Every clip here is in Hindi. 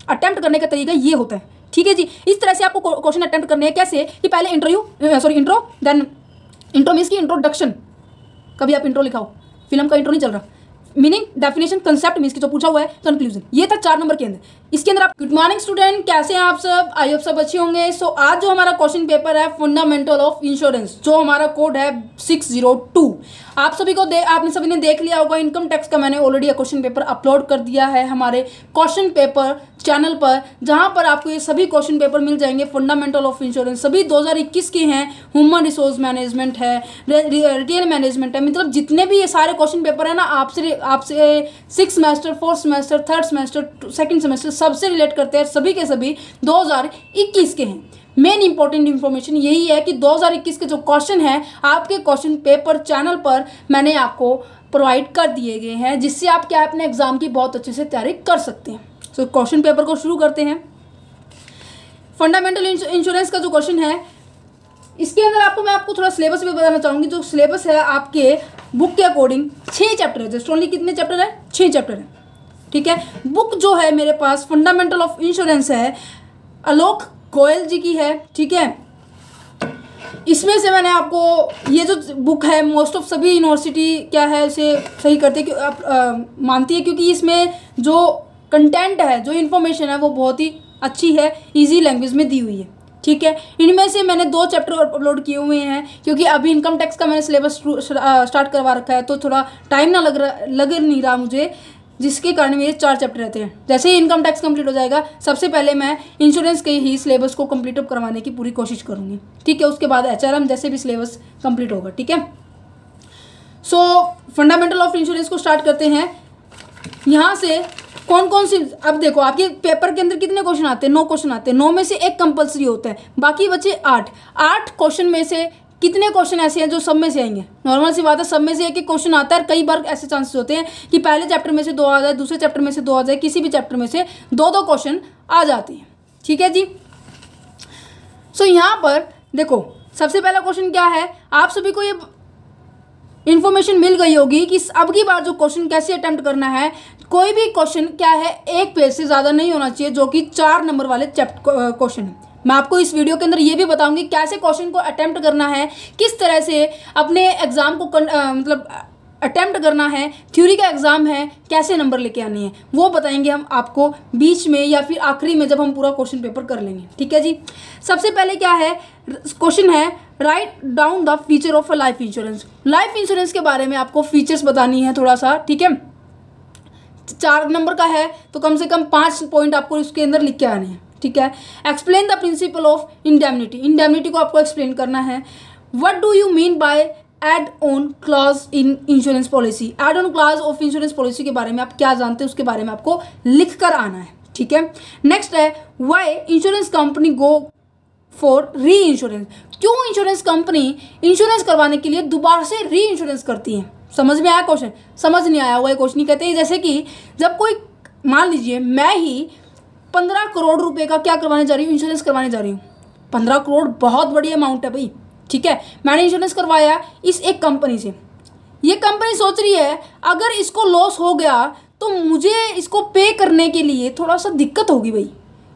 अटेम्प्ट करने का तरीका ये होता है, ठीक है जी। इस तरह से आपको क्वेश्चन अटेम्प्ट करने हैं। कैसे कि पहले इंट्रो, देन इंट्रो मीन्स की इंट्रोडक्शन, कभी आप इंट्रो लिखाओ, फिल्म का इंट्रो नहीं चल रहा, मीनिंग, डेफिनेशन, कंसेप्ट मीन्स की जो पूछा हुआ है, कंक्लूजन। ये था 4 नंबर के अंदर। इसके अंदर आप, गुड मॉर्निंग स्टूडेंट, कैसे हैं आप सब? आई होप सब अच्छे होंगे। सो आज जो हमारा क्वेश्चन पेपर है फंडामेंटल ऑफ इंश्योरेंस, जो हमारा कोड है 602, आप सभी को आपने सभी ने देख लिया होगा। इनकम टैक्स का मैंने ऑलरेडी क्वेश्चन पेपर अपलोड कर दिया है हमारे क्वेश्चन पेपर चैनल पर, जहां पर आपको ये सभी क्वेश्चन पेपर मिल जाएंगे। फंडामेंटल ऑफ इंश्योरेंस सभी 2021 के हैं। ह्यूमन रिसोर्स मैनेजमेंट है, रिटेल मैनेजमेंट है, मतलब जितने भी ये सारे क्वेश्चन पेपर है ना, आपसे 6 semester, 4th semester, 3rd semester, 2nd semester सबसे रिलेट करते हैं। सभी के सभी 2021 के हैं। मेन इंपॉर्टेंट इन्फॉर्मेशन यही है कि 2021 के जो क्वेश्चन है आपके क्वेश्चन पेपर चैनल पर मैंने आपको प्रोवाइड कर दिए गए हैं, जिससे आप क्या अपने एग्जाम की बहुत अच्छे से तैयारी कर सकते हैं। तो क्वेश्चन पेपर को शुरू करते हैं। फंडामेंटल इंश्योरेंस का जो क्वेश्चन है, इसके अंदर मैं आपको थोड़ा सिलेबस भी बताना चाहूँगी। जो सिलेबस है आपके बुक के अकॉर्डिंग 6 चैप्टर है। जस्ट ओनली कितने चैप्टर है? 6 चैप्टर है, ठीक है। बुक जो है मेरे पास फंडामेंटल ऑफ इंश्योरेंस है, आलोक गोयल जी की है, ठीक है। इसमें से मैंने आपको ये जो बुक है, मोस्ट ऑफ सभी यूनिवर्सिटी क्या है इसे सही करते हैं, आप मानती है, क्योंकि इसमें जो कंटेंट है, जो इन्फॉर्मेशन है, वो बहुत ही अच्छी है, इजी लैंग्वेज में दी हुई है, ठीक है। इनमें से मैंने 2 चैप्टर अपलोड किए हुए हैं, क्योंकि अभी इनकम टैक्स का मैंने सिलेबस स्टार्ट करवा रखा है, तो थोड़ा टाइम ना लग नहीं रहा मुझे, जिसके कारण मेरे 4 चैप्टर रहते हैं। जैसे ही इनकम टैक्स कंप्लीट हो जाएगा, सबसे पहले मैं इंश्योरेंस के ही सिलेबस को कंप्लीट अप करवाने की पूरी कोशिश करूँगी, ठीक है। उसके बाद HRM जैसे भी सिलेबस कंप्लीट होगा, ठीक है। सो फंडामेंटल ऑफ इंश्योरेंस को स्टार्ट करते हैं। यहाँ से कौन कौन सी, अब देखो आपके पेपर के अंदर कितने क्वेश्चन आते हैं? 9 क्वेश्चन आते हैं। 9 में से 1 कंपल्सरी होता है, बाकी बचे 8 क्वेश्चन में से कितने क्वेश्चन ऐसे हैं जो सब में से आएंगे? नॉर्मल सी बात है, सब में से 1 क्वेश्चन आता है। कई बार ऐसे चांसेस होते हैं कि पहले चैप्टर में से 2 आ जाए, दूसरे चैप्टर में से 2 आ जाए, किसी भी चैप्टर में से 2 क्वेश्चन आ जाते हैं, ठीक है जी। सो यहाँ पर देखो, सबसे पहला क्वेश्चन क्या है, आप सभी को ये इन्फॉर्मेशन मिल गई होगी कि अब की बार जो क्वेश्चन कैसे अटेम्प्ट करना है। कोई भी क्वेश्चन क्या है 1 पेज से ज़्यादा नहीं होना चाहिए, जो कि 4 नंबर वाले क्वेश्चन है। मैं आपको इस वीडियो के अंदर ये भी बताऊंगी कैसे क्वेश्चन को अटेम्प्ट करना है, किस तरह से अपने एग्जाम को मतलब अटेम्प्ट करना है। थ्योरी का एग्जाम है, कैसे नंबर लेके आने हैं वो बताएंगे हम आपको बीच में या फिर आखिरी में, जब हम पूरा क्वेश्चन पेपर कर लेंगे, ठीक है जी। सबसे पहले क्या है क्वेश्चन है, write down the feature of a life insurance. Life insurance के बारे में आपको फीचर्स बतानी है थोड़ा सा, ठीक है। 4 नंबर का है तो कम से कम 5 पॉइंट आपको इसके अंदर लिख के आने हैं, ठीक है। Explain the principle of indemnity. Indemnity को आपको एक्सप्लेन करना है। What do you mean by add on clause in insurance policy. Add on clause of insurance policy के बारे में आप क्या जानते हैं, उसके बारे में आपको लिख कर आना है, ठीक है। नेक्स्ट है, why insurance company go for री इंश्योरेंस। क्यों इंश्योरेंस कंपनी इंश्योरेंस करवाने के लिए दोबारा से री इंश्योरेंस करती है? समझ में आया क्वेश्चन? समझ नहीं आया हुआ ये क्वेश्चन नहीं कहते हैं। जैसे कि जब कोई, मान लीजिए मैं ही 15 करोड़ रुपए का क्या करवाने जा रही हूँ, इंश्योरेंस करवाने जा रही हूँ। 15 करोड़ बहुत बड़ी अमाउंट है भाई, ठीक है। मैंने इंश्योरेंस करवाया इस एक कंपनी से। ये कंपनी सोच रही है अगर इसको लॉस हो गया तो मुझे इसको पे करने के लिए थोड़ा सा दिक्कत होगी भाई।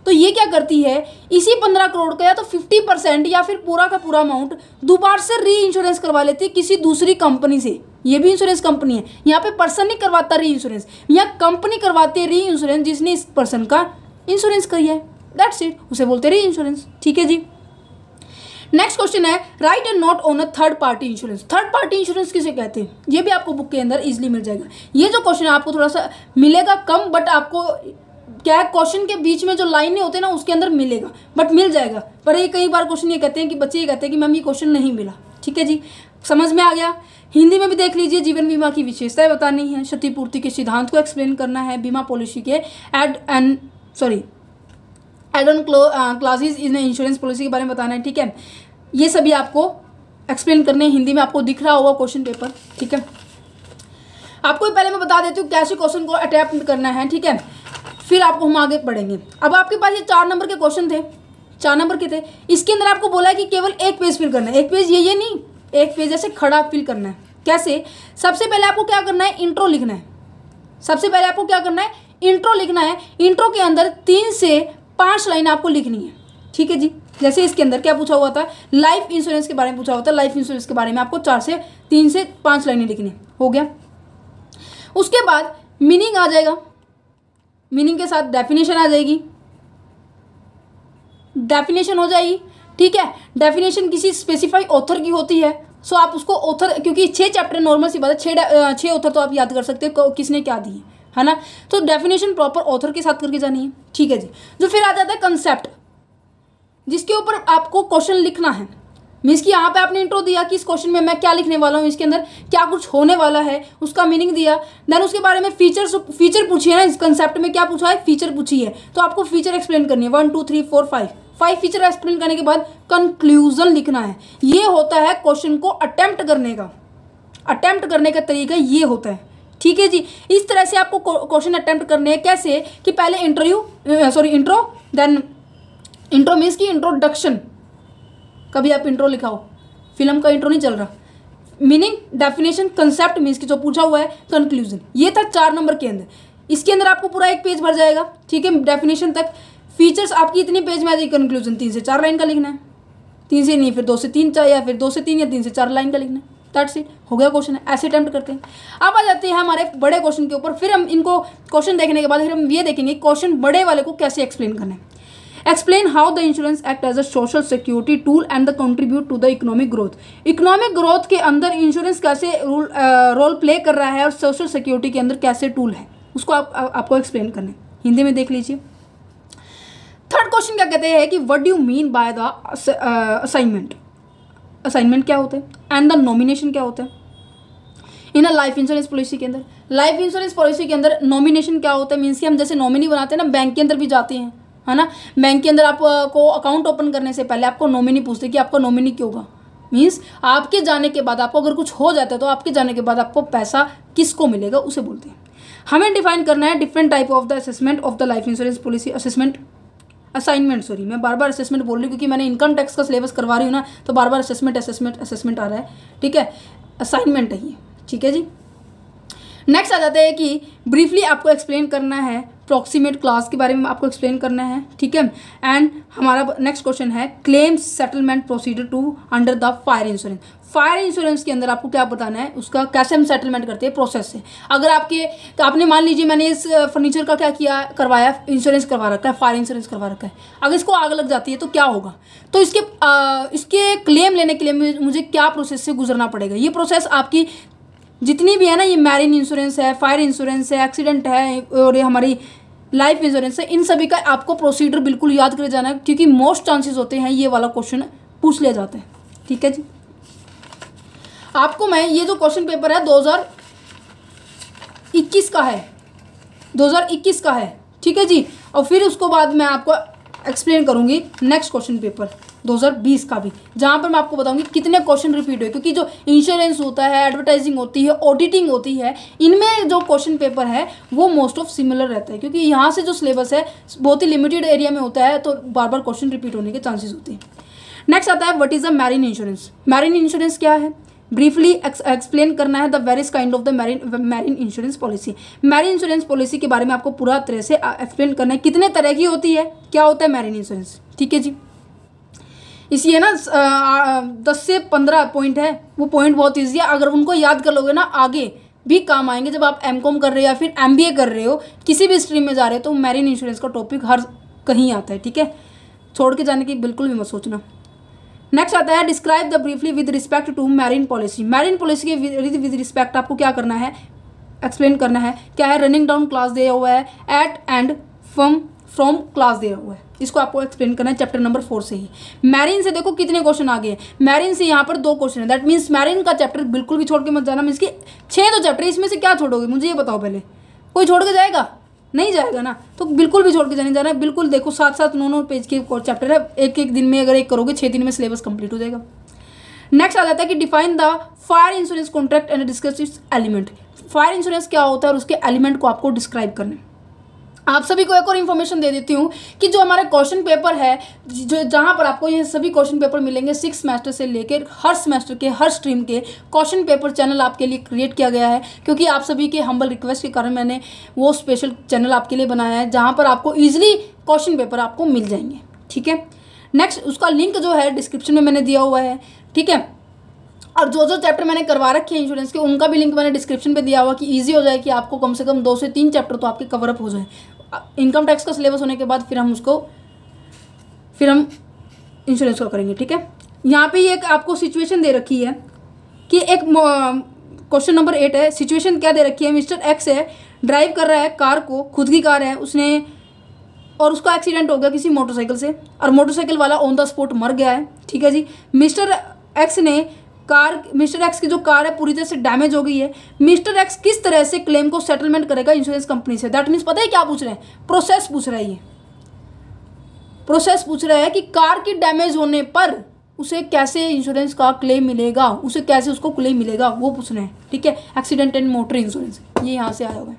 तो ये क्या करती है, इसी 15 करोड़ का या तो 50% या फिर पूरा का पूरा अमाउंट दोबारा से री इंश्योरेंस करवा लेती है किसी दूसरी कंपनी से। ये भी इंश्योरेंस कंपनी है, यहाँ पे पर्सन नहीं करवाता री इंश्योरेंस, यहाँ कंपनी करवाती है री इंश्योरेंस जिसने इस पर्सन का इंश्योरेंस करी है, दैट्स इट, उसे बोलते हैं री इंश्योरेंस, ठीक है जी। नेक्स्ट क्वेश्चन है, right and note on a third party insurance. Third party insurance किसे कहते हैं, ये भी आपको बुक के अंदर इजीली मिल जाएगा। ये जो क्वेश्चन है आपको थोड़ा सा मिलेगा कम, बट आपको क्या है क्वेश्चन के बीच में जो लाइनें होते हैं ना उसके अंदर मिलेगा, बट मिल जाएगा। पर ये कई बार क्वेश्चन ये कहते हैं कि बच्चे ये कहते हैं कि मैम ये क्वेश्चन नहीं मिला, ठीक है जी, समझ में आ गया। हिंदी में भी देख लीजिए, जीवन बीमा की विशेषताएं बतानी है, क्षतिपूर्ति के सिद्धांत को एक्सप्लेन करना है, बीमा पॉलिसी के add on classes in insurance policy के बारे में बताना है, ठीक है। ये सभी आपको एक्सप्लेन करने हैं, हिंदी में आपको दिख रहा होगा क्वेश्चन पेपर, ठीक है। आपको पहले मैं बता देती हूँ कैसे क्वेश्चन को अटेम्प्ट करना है, ठीक है, फिर आपको हम आगे पढ़ेंगे। अब आपके पास ये 4 नंबर के क्वेश्चन थे, 4 नंबर के थे। इसके अंदर आपको बोला है कि केवल 1 पेज फिल करना है। 1 पेज ये नहीं, 1 पेज ऐसे खड़ा फिल करना है। कैसे? सबसे पहले आपको क्या करना है, इंट्रो लिखना है। सबसे पहले आपको क्या करना है, इंट्रो लिखना है। इंट्रो के अंदर 3 से 5 लाइन आपको लिखनी है, ठीक है जी। जैसे इसके अंदर क्या पूछा हुआ था, लाइफ इंश्योरेंस के बारे में पूछा हुआ था। लाइफ इंश्योरेंस के बारे में आपको 3 से 5 लाइनें लिखनी हो गया। उसके बाद मीनिंग आ जाएगा, मीनिंग के साथ डेफिनेशन आ जाएगी, डेफिनेशन हो जाएगी, ठीक है। डेफिनेशन किसी स्पेसिफाइड ऑथर की होती है, सो आप उसको ऑथर, क्योंकि 6 चैप्टर नॉर्मल सी बात है, 6 ऑथर तो आप याद कर सकते हो किसने क्या दी है ना। तो डेफिनेशन प्रॉपर ऑथर के साथ करके जानी है, ठीक है जी। जो फिर आ जाता है कंसेप्ट, जिसके ऊपर आपको क्वेश्चन लिखना है। मीन्स कि यहाँ पे आपने इंट्रो दिया कि इस क्वेश्चन में मैं क्या लिखने वाला हूँ, इसके अंदर क्या कुछ होने वाला है, उसका मीनिंग दिया। देन उसके बारे में फीचर पूछी है ना, इस कंसेप्ट में क्या पूछा है, फीचर पूछी है, तो आपको फीचर एक्सप्लेन करनी है। 1 2 3 4 5 फीचर एक्सप्लेन करने के बाद कंक्लूजन लिखना है। ये होता है क्वेश्चन को अटेम्प्ट करने का तरीका ये होता है, ठीक है जी। इस तरह से आपको क्वेश्चन अटेम्प्ट करने हैं। कैसे कि पहले इंट्रो, देन इंट्रो मीन्स की इंट्रोडक्शन, कभी आप इंट्रो लिखाओ, फिल्म का इंट्रो नहीं चल रहा। मीनिंग, डेफिनेशन, कंसेप्ट मीन्स की जो पूछा हुआ है, कंक्लूजन। ये था 4 नंबर के अंदर। इसके अंदर आपको पूरा 1 पेज भर जाएगा, ठीक है, डेफिनेशन तक। फीचर्स आपकी इतने पेज में आ जाएगी। कंक्लूजन 3 से 4 लाइन का लिखना है, 3 से नहीं, फिर 2 से 3 या फिर 2 से 3 या 3 से 4 लाइन का लिखना है। दैट्स इट, हो गया क्वेश्चन। ऐसे अटेम्प्ट करते हैं। अब आ जाते हैं हमारे बड़े क्वेश्चन के ऊपर। फिर हम इनको क्वेश्चन देखने के बाद फिर हम ये देखेंगे क्वेश्चन बड़े वाले को कैसे एक्सप्लेन करना है। Explain how the insurance act as a social security tool and the contribute to the economic growth. Economic growth के अंदर इंश्योरेंस कैसे रोल प्ले कर रहा है और सोशल सिक्योरिटी के अंदर कैसे टूल है, उसको आपको एक्सप्लेन करना है। हिंदी में देख लीजिए। थर्ड क्वेश्चन क्या कहते हैं कि what do you mean by the assignment. Assignment क्या होता है एंड द नॉमिनेशन क्या होता है इन अ लाइफ इंश्योरेंस पॉलिसी के अंदर। लाइफ इंश्योरेंस पॉलिसी के अंदर नॉमिनेशन क्या होता है, मीन्स कि हम जैसे नॉमिनी बनाते हैं ना, बैंक के अंदर भी जाते हैं, है ना। बैंक के अंदर आपको अकाउंट ओपन करने से पहले आपको नॉमिनी पूछते हैं कि आपका नॉमिनी क्यों होगा। मीन्स आपके जाने के बाद आपको अगर कुछ हो जाता है तो आपके जाने के बाद आपको पैसा किसको मिलेगा, उसे बोलते हैं। हमें डिफाइन करना है different type of the assessment of the life insurance policy. Assignment, sorry मैं बार बार असेसमेंट बोल रही हूँ क्योंकि मैंने इनकम टैक्स का सिलेबस करवा रही हूँ ना, तो बार बार असेसमेंट आ रहा है, ठीक है। असाइनमेंट है ये, ठीक है जी। नेक्स्ट आ जाते हैं कि ब्रीफली आपको एक्सप्लेन करना है प्रॉक्सिमेट क्लास के बारे में, आपको एक्सप्लेन करना है, ठीक है। एंड हमारा नेक्स्ट क्वेश्चन है claim settlement procedure to under the fire insurance. Fire insurance के अंदर आपको क्या बताना है, उसका कैसे हम सेटलमेंट करते हैं प्रोसेस से। अगर आपने मान लीजिए मैंने इस फर्नीचर का क्या किया, करवाया, इंश्योरेंस करवा रखा है, फायर इंश्योरेंस करवा रखा है, अगर इसको आग लग जाती है तो क्या होगा, तो इसके क्लेम लेने के लिए मुझे क्या प्रोसेस से गुजरना पड़ेगा। ये प्रोसेस आपकी जितनी भी है ना, ये मैरिन इंश्योरेंस है, फायर इंश्योरेंस है, एक्सीडेंट है और ये हमारी लाइफ इंश्योरेंस है, इन सभी का आपको प्रोसीजर बिल्कुल याद कर जाना है, क्योंकि मोस्ट चांसेस होते हैं ये वाला क्वेश्चन पूछ लिया जाता है, ठीक है जी। आपको मैं ये जो क्वेश्चन पेपर है 2021 का है, 2021 का है, ठीक है जी। और फिर उसको बाद मैं आपको एक्सप्लेन करूंगी नेक्स्ट क्वेश्चन पेपर 2020 का भी, जहाँ पर मैं आपको बताऊंगी कितने क्वेश्चन रिपीट हुए, क्योंकि जो इंश्योरेंस होता है, एडवर्टाइजिंग होती है, ऑडिटिंग होती है, इनमें जो क्वेश्चन पेपर है वो मोस्ट ऑफ सिमिलर रहता है, क्योंकि यहाँ से जो सिलेबस है बहुत ही लिमिटेड एरिया में होता है, तो बार बार क्वेश्चन रिपीट होने के चांसेस होते हैं। नेक्स्ट आता है what is the marine insurance. Marine insurance क्या है, ब्रीफली एक्सप्लेन करना है the various kind of the marine insurance policy. Marine insurance policy के बारे में आपको पूरा तरह से एक्सप्लेन करना है, कितने तरह की होती है, क्या होता है मैरिन इंश्योरेंस, ठीक है जी। इसलिए ना 10 से 15 पॉइंट है, वो पॉइंट बहुत ईजी है, अगर उनको याद कर लोगे ना आगे भी काम आएंगे। जब आप एमकॉम कर रहे हो या फिर एमबीए कर रहे हो, किसी भी स्ट्रीम में जा रहे हो, तो मैरिन इंश्योरेंस का टॉपिक हर कहीं आता है, ठीक है, छोड़ के जाने की बिल्कुल भी मत सोचना। नेक्स्ट आता है describe the briefly with respect to marine policy. Marine policy के विद रिस्पेक्ट आपको क्या करना है, एक्सप्लेन करना है। क्या है, रनिंग डाउन क्लास दिया हुआ है, एट एंड फ्रॉम क्लास दिया हुआ है, इसको आपको एक्सप्लेन करना है चैप्टर नंबर 4 से ही। मैरिन से देखो कितने क्वेश्चन आ गए, मैरिन से यहाँ पर 2 क्वेश्चन है, दैट मीन्स मैरिन का चैप्टर बिल्कुल भी छोड़ के मत जाना। मीन्स कि 6 तो चैप्टर, इसमें से क्या छोड़ोगे मुझे ये बताओ पहले, कोई छोड़ के जाएगा, नहीं जाएगा ना, तो बिल्कुल भी छोड़ के जाने जाना है। बिल्कुल देखो 7-7 9 पेज के चैप्टर है, एक दिन में अगर एक करोगे 6 दिन में सिलेबस कंप्लीट हो जाएगा। नेक्स्ट आ जाता है कि define the fire insurance contract and discuss it's element. Fire insurance क्या होता है और उसके एलिमेंट को आपको डिस्क्राइब करना है। आप सभी को एक और इन्फॉर्मेशन दे देती हूँ कि जो हमारे क्वेश्चन पेपर है, जो जहाँ पर आपको ये सभी क्वेश्चन पेपर मिलेंगे 6 सेमेस्टर से लेकर हर सेमेस्टर के हर स्ट्रीम के क्वेश्चन पेपर चैनल आपके लिए क्रिएट किया गया है, क्योंकि आप सभी के हम्बल रिक्वेस्ट के कारण मैंने वो स्पेशल चैनल आपके लिए बनाया है जहाँ पर आपको ईजिली क्वेश्चन पेपर आपको मिल जाएंगे। ठीक है, नेक्स्ट उसका लिंक जो है डिस्क्रिप्शन में मैंने दिया हुआ है। ठीक है, और जो जो चैप्टर मैंने करवा रखे हैं इंश्योरेंस के, उनका भी लिंक मैंने डिस्क्रिप्शन पे दिया हुआ कि इजी हो जाए कि आपको कम से कम 2 से 3 चैप्टर तो आपके कवर अप हो जाए। इनकम टैक्स का सिलेबस होने के बाद फिर हम इंश्योरेंस का करेंगे। ठीक है, यहाँ पे एक आपको सिचुएशन दे रखी है कि एक क्वेश्चन नंबर 8 है। सिचुएशन क्या दे रखी है, मिस्टर एक्स है, ड्राइव कर रहा है कार को, खुद की कार है उसने, और उसका एक्सीडेंट हो गया किसी मोटरसाइकिल से, और मोटरसाइकिल वाला ऑन द स्पॉट मर गया है। ठीक है जी, मिस्टर एक्स की जो कार है पूरी तरह से डैमेज हो गई है। मिस्टर एक्स किस तरह से क्लेम को सेटलमेंट करेगा इंश्योरेंस कंपनी से? दैट मीन्स पता है क्या पूछ रहे हैं? प्रोसेस पूछ रहा है। ये प्रोसेस पूछ रहा है कि कार की डैमेज होने पर उसे कैसे इंश्योरेंस का क्लेम मिलेगा, उसे कैसे उसको क्लेम मिलेगा, वो पूछ रहे हैं। ठीक है, एक्सीडेंट एंड मोटर इंश्योरेंस, ये यहाँ से आया हुआ है।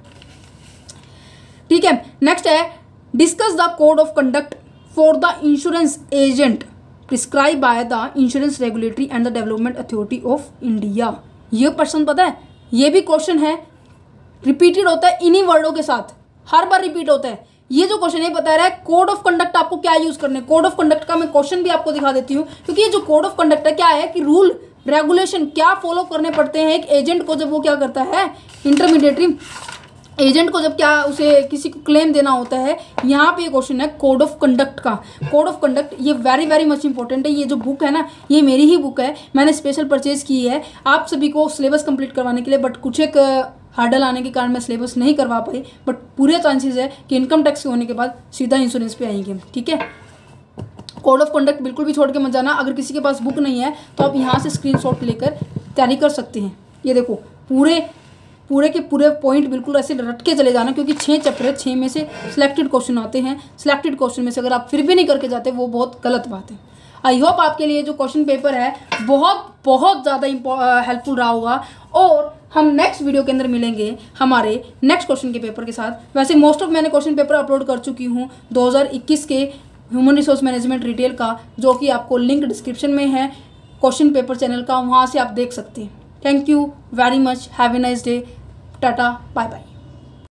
ठीक है, नेक्स्ट है discuss the code of conduct for the insurance agent prescribe by the insurance regulatory and the development authority of India. ये पर्सन पता है, ये भी क्वेश्चन है, रिपीटेड होता है इन्हीं वर्डों के साथ, हर बार रिपीट होता है। ये जो क्वेश्चन है बता रहा है कोड ऑफ कंडक्ट आपको क्या यूज करने। कोड ऑफ कंडक्ट का मैं क्वेश्चन भी आपको दिखा देती हूँ, क्योंकि ये जो कोड ऑफ कंडक्ट है क्या है कि रूल रेगुलेशन क्या फॉलो करने पड़ते हैं एक एजेंट को जब वो क्या करता है, इंटरमीडिएटरी एजेंट को जब क्या उसे किसी को क्लेम देना होता है। यहाँ पे ये क्वेश्चन है कोड ऑफ कंडक्ट का। कोड ऑफ कंडक्ट ये वेरी वेरी मच इंपॉर्टेंट है। ये जो बुक है ना, ये मेरी ही बुक है, मैंने स्पेशल परचेज की है आप सभी को सिलेबस कंप्लीट करवाने के लिए, बट कुछ एक हार्डल आने के कारण मैं सिलेबस नहीं करवा पाई, बट पूरे चांसेस है कि इनकम टैक्स होने के बाद सीधा इंश्योरेंस पे आएंगे। ठीक है, कोड ऑफ कंडक्ट बिल्कुल भी छोड़ के मत जाना। अगर किसी के पास बुक नहीं है तो आप यहाँ से स्क्रीनशॉट लेकर तैयारी कर सकते हैं। ये देखो पूरे के पूरे पॉइंट बिल्कुल ऐसे रट के चले जाना, क्योंकि 6 चैप्टर है, 6 में से सिलेक्टेड क्वेश्चन आते हैं। सिलेक्टेड क्वेश्चन में से अगर आप फिर भी नहीं करके जाते वो बहुत गलत बात है। आई होप आपके लिए जो क्वेश्चन पेपर है बहुत ज़्यादा हेल्पफुल रहा होगा, और हम नेक्स्ट वीडियो के अंदर मिलेंगे हमारे नेक्स्ट क्वेश्चन के पेपर के साथ। वैसे मोस्ट ऑफ मैंने क्वेश्चन पेपर अपलोड कर चुकी हूँ 2021 के ह्यूमन रिसोर्स मैनेजमेंट रिटेल का, जो कि आपको लिंक डिस्क्रिप्शन में है क्वेश्चन पेपर चैनल का, वहाँ से आप देख सकते हैं। Thank you very much, have a nice day, tata, bye bye.